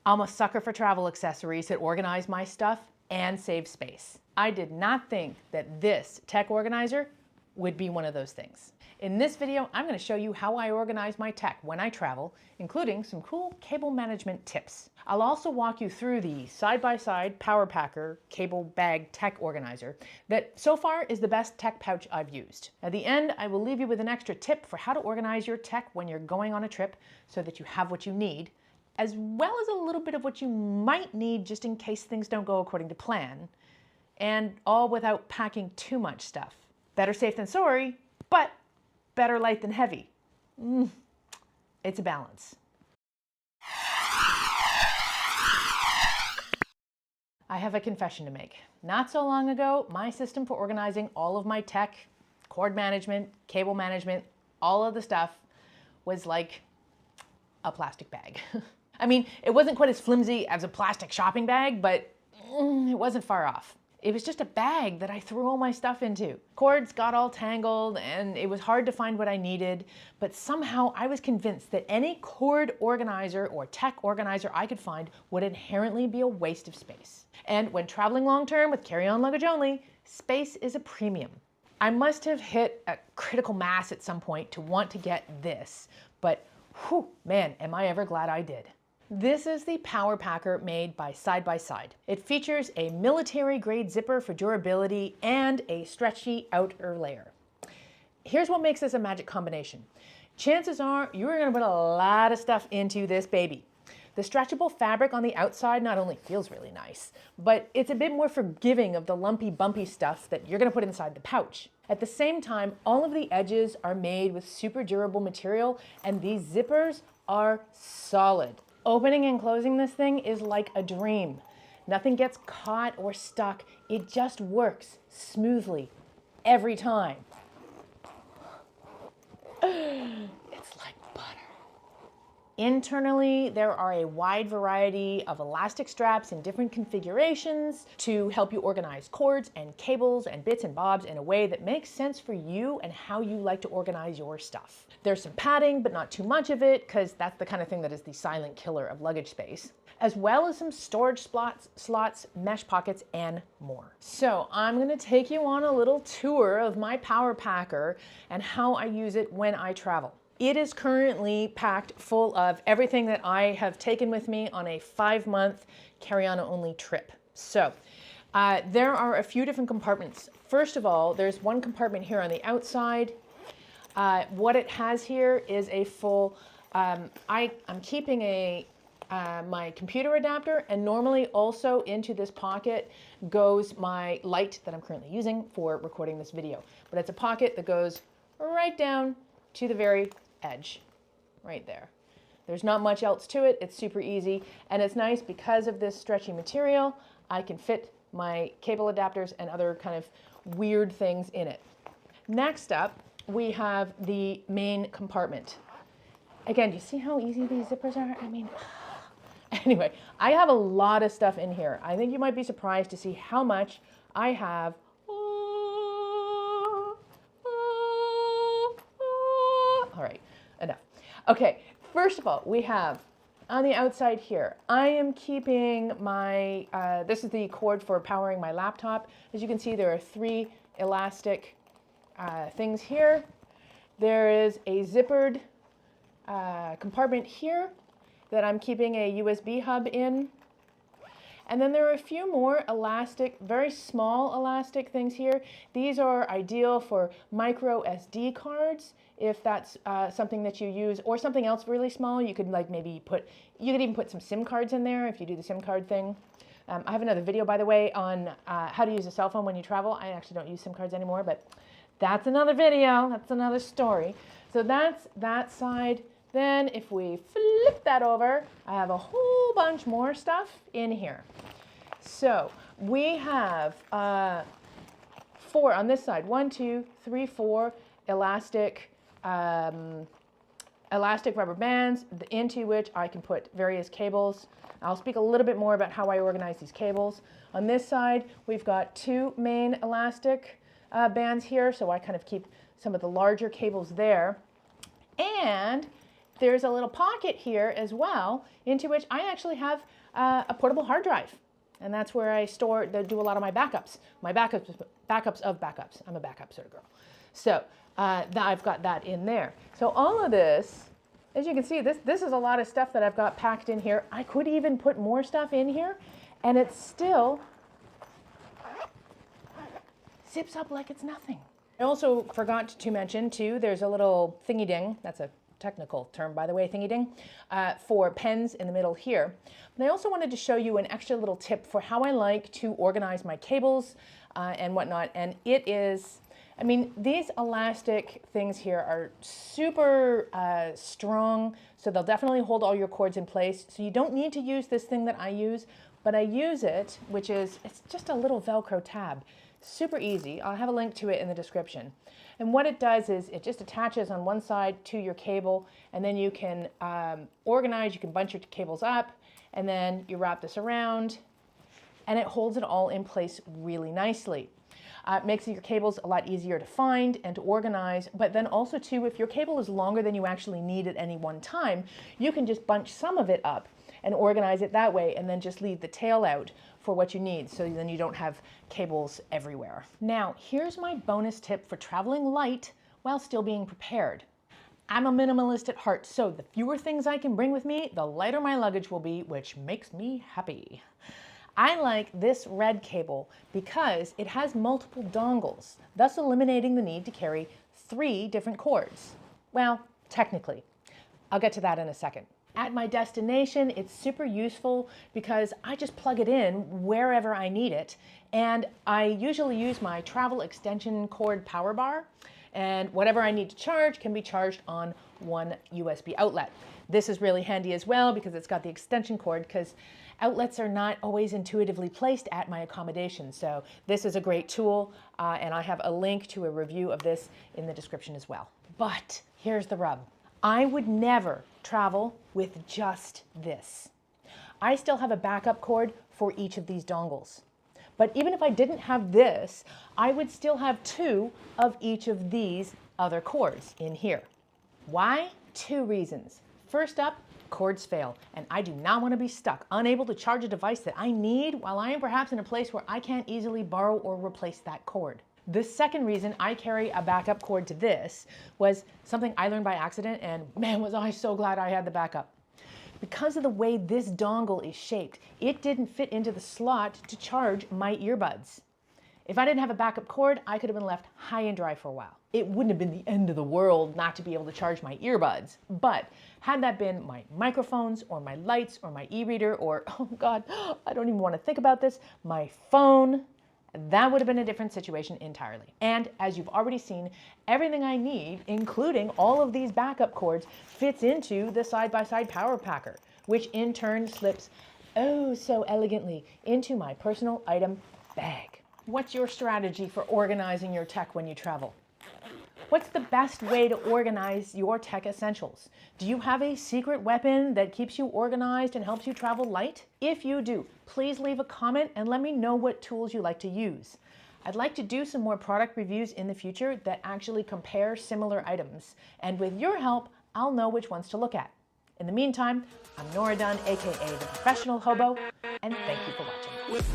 I'm a sucker for travel accessories that organize my stuff and save space. I did not think that this tech organizer would be one of those things. In this video, I'm going to show you how I organize my tech when I travel, including some cool cable management tips. I'll also walk you through the side-by-side Power Packer cable bag tech organizer that so far is the best tech pouch I've used. At the end, I will leave you with an extra tip for how to organize your tech when you're going on a trip so that you have what you need, as well as a little bit of what you might need just in case things don't go according to plan, and all without packing too much stuff. Better safe than sorry, but better light than heavy. It's a balance. I have a confession to make. Not so long ago, my system for organizing all of my tech, cord management, cable management, all of the stuff was like a plastic bag. I mean, it wasn't quite as flimsy as a plastic shopping bag, but it wasn't far off. It was just a bag that I threw all my stuff into. Cords got all tangled and it was hard to find what I needed, but somehow I was convinced that any cord organizer or tech organizer I could find would inherently be a waste of space. And when traveling long-term with carry-on luggage only, space is a premium. I must have hit a critical mass at some point to want to get this, but whew, man, am I ever glad I did. This is the Power Packer made by Side by Side. It features a military-grade zipper for durability and a stretchy outer layer. Here's what makes this a magic combination. Chances are you're going to put a lot of stuff into this baby. The stretchable fabric on the outside not only feels really nice, but it's a bit more forgiving of the lumpy, bumpy stuff that you're going to put inside the pouch. At the same time, all of the edges are made with super durable material, and these zippers are solid. Opening and closing this thing is like a dream. Nothing gets caught or stuck. It just works smoothly every time. It's like butter. Internally, there are a wide variety of elastic straps in different configurations to help you organize cords and cables and bits and bobs in a way that makes sense for you and how you like to organize your stuff. There's some padding, but not too much of it, because that's the kind of thing that is the silent killer of luggage space, as well as some storage slots, mesh pockets, and more. So I'm going to take you on a little tour of my Power Packer and how I use it when I travel. It is currently packed full of everything that I have taken with me on a 5-month carry-on only trip. So there are a few different compartments. First of all, there's one compartment here on the outside. What it has here is a full, I'm keeping my computer adapter, and normally also into this pocket goes my light that I'm currently using for recording this video. But it's a pocket that goes right down to the very edge, right there. There's not much else to it. It's super easy, and it's nice because of this stretchy material. I can fit my cable adapters and other kind of weird things in it. Next up, we have the main compartment. Again, do you see how easy these zippers are? I mean, anyway, I have a lot of stuff in here. I think you might be surprised to see how much I have. All right, enough. Okay, first of all, we have on the outside here, I am keeping my, this is the cord for powering my laptop. As you can see, there are 3 elastic things here. There is a zippered compartment here that I'm keeping a USB hub in. And then there are a few more elastic, very small elastic things here. These are ideal for micro SD cards, if that's something that you use, or something else really small. You could like maybe you could even put some SIM cards in there if you do the SIM card thing. I have another video, by the way, on how to use a cell phone when you travel. I actually don't use SIM cards anymore, but that's another video. That's another story. So that's that side. Then if we flip that over, I have a whole bunch more stuff in here. So we have 4 on this side. 1, 2, 3, 4 elastic rubber bands into which I can put various cables. I'll speak a little bit more about how I organize these cables. On this side, we've got 2 main elastic bands here, so I kind of keep some of the larger cables there. And there's a little pocket here as well into which I actually have a portable hard drive. And that's where I do a lot of my backups. Backups of backups. I'm a backup sort of girl. So I've got that in there. So all of this, as you can see, this is a lot of stuff that I've got packed in here. I could even put more stuff in here, and it still zips up like it's nothing. I also forgot to mention too, there's a little thingy ding, that's a technical term by the way, thingy ding, for pens in the middle here. But I also wanted to show you an extra little tip for how I like to organize my cables and whatnot. And it is, I mean, these elastic things here are super strong, so they'll definitely hold all your cords in place. So you don't need to use this thing that I use, but I use it, which is, it's just a little Velcro tab. Super easy. I'll have a link to it in the description. And what it does is it just attaches on one side to your cable, and then you can organize, you can bunch your cables up, and then you wrap this around, and it holds it all in place really nicely. It makes your cables a lot easier to find and to organize, but then also too, if your cable is longer than you actually need at any one time, you can just bunch some of it up and organize it that way, and then just leave the tail out for what you need, so then you don't have cables everywhere. Now, here's my bonus tip for traveling light while still being prepared. I'm a minimalist at heart, so the fewer things I can bring with me, the lighter my luggage will be, which makes me happy. I like this red cable because it has multiple dongles, thus eliminating the need to carry 3 different cords. Well, technically. I'll get to that in a second. At my destination, it's super useful because I just plug it in wherever I need it. And I usually use my travel extension cord power bar, and whatever I need to charge can be charged on one USB outlet. This is really handy as well because it's got the extension cord, because outlets are not always intuitively placed at my accommodation. So this is a great tool, and I have a link to a review of this in the description as well. But here's the rub. I would never travel with just this. I still have a backup cord for each of these dongles. But even if I didn't have this, I would still have 2 of each of these other cords in here. Why? 2 reasons. First up, cords fail, and I do not want to be stuck, unable to charge a device that I need while I am perhaps in a place where I can't easily borrow or replace that cord. The second reason I carry a backup cord to this was something I learned by accident, and man, was I so glad I had the backup. Because of the way this dongle is shaped, it didn't fit into the slot to charge my earbuds. If I didn't have a backup cord, I could have been left high and dry for a while. It wouldn't have been the end of the world not to be able to charge my earbuds, but had that been my microphones or my lights or my e-reader or, oh God, I don't even want to think about this, my phone, that would have been a different situation entirely. And as you've already seen, everything I need, including all of these backup cords, fits into the side-by-side power packer, which in turn slips oh so elegantly into my personal item bag. What's your strategy for organizing your tech when you travel? What's the best way to organize your tech essentials? Do you have a secret weapon that keeps you organized and helps you travel light? If you do, please leave a comment and let me know what tools you like to use. I'd like to do some more product reviews in the future that actually compare similar items. And with your help, I'll know which ones to look at. In the meantime, I'm Nora Dunn, aka the Professional Hobo, and thank you for watching.